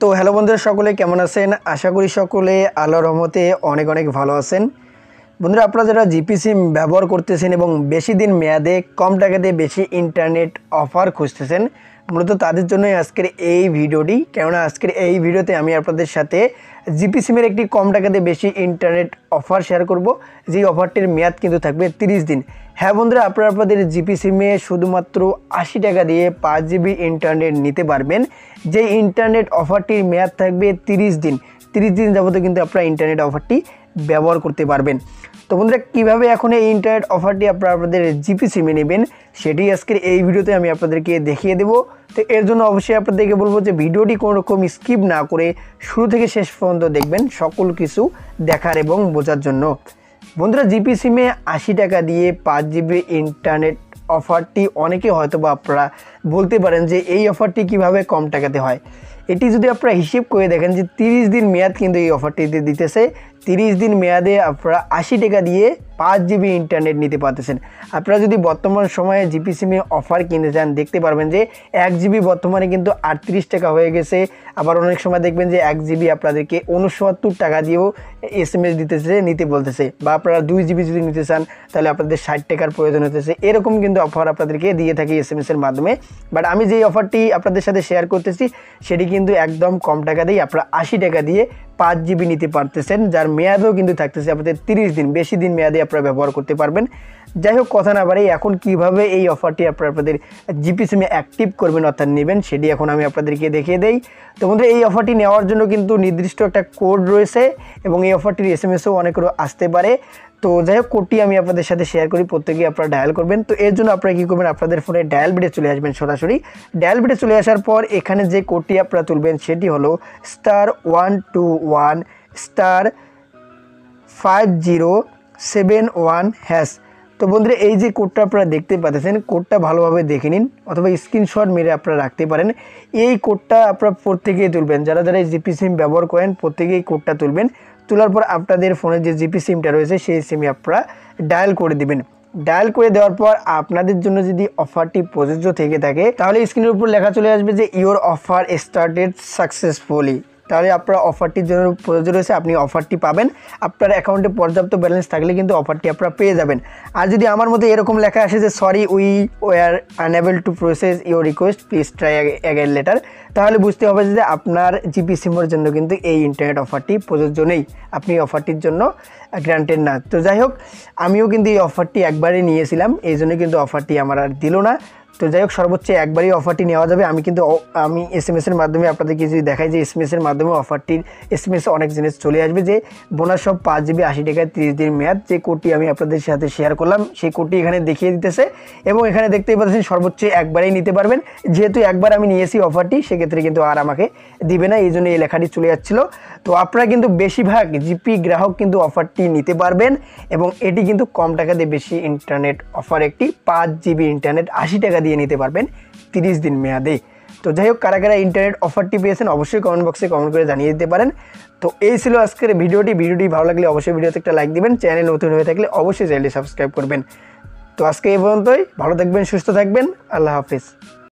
তো হ্যালো বন্ধুরা, সকলে কেমন আছেন? আশা করি সকলে আল্লাহর রহমতে অনেক অনেক ভালো আছেন। বন্ধুরা, আপনারা যারা জিপি সিম ব্যবহার করতেছেন এবং বেশি দিন মেয়াদে কম টাকাতে বেশি ইন্টারনেট অফার খুঁজতেছেন, মূলত তাদের জন্যই আজকের এই ভিডিওটি। কেননা আজকের এই ভিডিওতে আমি আপনাদের সাথে জিপি সিমের একটি কম টাকাতে বেশি ইন্টারনেট অফার শেয়ার করব, যেই অফারটির মেয়াদ কিন্তু থাকবে 30 দিন। হ্যাঁ বন্ধুরা, আপনারা আপনাদের জিপি সিমে শুধুমাত্র 80 টাকা দিয়ে 5 জিবি ইন্টারনেট নিতে পারবেন। যে ইন্টারনেট অফারটির মেয়াদ থাকবে 30 দিন। 30 দিন যাবত কিন্তু আপনারা ইন্টারনেট অফারটি ব্যবহার করতে পারবেন। তো বন্ধুরা, কীভাবে এখন এই ইন্টারনেট অফারটি আপনারা আপনাদের জিপি সিমে নেবেন সেটি আজকের এই ভিডিওতে আমি আপনাদেরকে দেখিয়ে দেব। তো এর জন্য অবশ্যই আপনাদেরকে বলবো যে ভিডিওটি কোনো রকম স্কিপ না করে শুরু থেকে শেষ পর্যন্ত দেখবেন, সকল কিছু দেখার এবং বোঝার জন্য। বন্ধুরা, জিপি সিমে 80 টাকা দিয়ে 5 জিবি ইন্টারনেট অফারটি অনেকে হয়তো বা আপনারা বলতে পারেন যে এই অফারটি কিভাবে কম টাকাতে হয়। এটি যদি আপনারা হিসেব করে দেখেন যে 30 দিন মেয়াদ কিন্তু এই অফারটিতে দিতেছে। 30 দিন মেয়াদে আপনারা 80 টাকা দিয়ে 5 জিবি ইন্টারনেট নিতে পারতেছেন। আপনারা যদি বর্তমান সময়ে জিপি সিমে অফার কিনতে চান, দেখতে পারবেন যে 1 জিবি বর্তমানে কিন্তু 38 টাকা হয়ে গেছে। আবার অনেক সময় দেখবেন যে 1 জিবি আপনাদেরকে 69 টাকা দিয়েও SMS দিতেছে, নিতে বলতেছে। বা আপনারা 2 জিবি যদি নিতে চান তাহলে আপনাদের 60 টাকার প্রয়োজন হতেছে। এরকম কিন্তু অফার আপনাদেরকে দিয়ে থাকি SMS এর মাধ্যমে। বাট আমি যেই অফারটি আপনাদের সাথে শেয়ার করতেছি সেটি কিন্তু একদম কম টাকাতেই আপনারা 80 টাকা দিয়ে 5 জিবি নিতে পারতেছেন, যার মেয়াদও কিন্তু থাকতেছে আপনাদের 30 দিন। বেশি দিন মেয়াদে আপনারা ব্যবহার করতে পারবেন। যাই হোক, কথা না বাড়াই, এখন কিভাবে এই অফারটি আপনারা আপনাদের জিপি সিমে অ্যাক্টিভ করবেন অর্থাৎ নেবেন সেটি এখন আমি আপনাদেরকে দেখিয়ে দেই। তো বন্ধুরা, এই অফারটি নেওয়ার জন্য কিন্তু নির্দিষ্ট একটা কোড রয়েছে এবং এই অফারটির SMS-ও অনেকেরও আসতে পারে। তো যাই হোক, কোডটি আমি আপনাদের সাথে শেয়ার করি, প্রত্যেকেই আপনারা ডায়াল করবেন। তো এর জন্য আপনারা কী করবেন, আপনাদের ফোনে ডায়াল বেডে চলে আসবেন। সরাসরি ডায়াল বেডে চলে আসার পর এখানে যে কোডটি আপনারা তুলবেন সেটি হলো *121*5071#। তো বন্ধুরা, এই যে কোডটা আপনারা দেখতে পাচ্ছেন, কোডটা ভালোভাবে দেখে নিন অথবা স্ক্রিনশট মেরে আপনারা রাখতে পারেন। এই কোডটা আপনারা প্রত্যেকেই তুলবেন। যারা যারা এই জিপি সিম ব্যবহার করেন প্রত্যেকেই কোডটা তুলবেন। তোলার পর আপনাদের ফোনে যে জিপি সিমটা রয়েছে সেই সিমে আপনারা ডায়াল করে দিবেন। ডায়াল করে দেওয়ার পর আপনাদের জন্য যদি অফারটি প্রযোজ্য থেকে থাকে তাহলে স্ক্রিনের উপর লেখা চলে আসবে যে ইওর অফার স্টার্টেড সাকসেসফুলি। তাহলে আপনার অফারটির জন্য প্রযোজ্য রয়েছে, আপনি অফারটি পাবেন। আপনার অ্যাকাউন্টে পর্যাপ্ত ব্যালেন্স থাকলে কিন্তু অফারটি আপনারা পেয়ে যাবেন। আর যদি আমার মধ্যে এরকম লেখা আসে যে sorry we were unable to process your request, please try again letter, তাহলে বুঝতে হবে যে আপনার জিপি সিমের জন্য কিন্তু এই ইন্টারনেট অফারটি প্রযোজ্য নেই, আপনি অফারটির জন্য গ্রান্টেড না। তো যাই হোক, আমিও কিন্তু এই অফারটি একবারই নিয়েছিলাম, এই জন্য কিন্তু অফারটি আমার আর দিল না। তো যাই হোক, সর্বোচ্চ একবারই অফারটি নেওয়া যাবে। আমি SMS-এর মাধ্যমে আপনাদেরকে যদি দেখাই যে SMS-এর মাধ্যমে অফারটির SMS-এ অনেক জিনিস চলে আসবে যে বোনাস সব 5 জিবি 80 টাকায় 30 দিন মেয়াদ। যে কোডটি আমি আপনাদের সাথে শেয়ার করলাম সেই কোডটি এখানে দেখিয়ে দিতেছে এবং এখানে দেখতেই পাচ্ছেন সর্বোচ্চ একবারেই নিতে পারবেন। যেহেতু একবার আমি নিয়েছি অফারটি, সেক্ষেত্রে কিন্তু আর আমাকে দিবে না, এই জন্য এই লেখাটি চলে যাচ্ছিলো। তো আপনারা কিন্তু বেশিরভাগ জিপি গ্রাহক কিন্তু অফারটি নিতে পারবেন এবং এটি কিন্তু কম টাকাতে বেশি ইন্টারনেট অফার, একটি 5 জিবি ইন্টারনেট 80 টাকা দিয়ে নিতে পারবেন 30 দিন মেয়াদে। তো যাই হোক, কারা কারা ইন্টারনেট অফারটি পেয়েছেন অবশ্যই কমেন্ট বক্সে কমেন্ট করে জানিয়ে দিতে পারেন। তো এই ছিল আজকের ভিডিওটি ভালো লাগলে অবশ্যই ভিডিওতে একটা লাইক দিবেন। চ্যানেল নতুন হয়ে থাকলে অবশ্যই চ্যানেলটি সাবস্ক্রাইব করবেন। তো আজকে এই পর্যন্তই, ভালো থাকবেন, সুস্থ থাকবেন, আল্লাহ হাফিজ।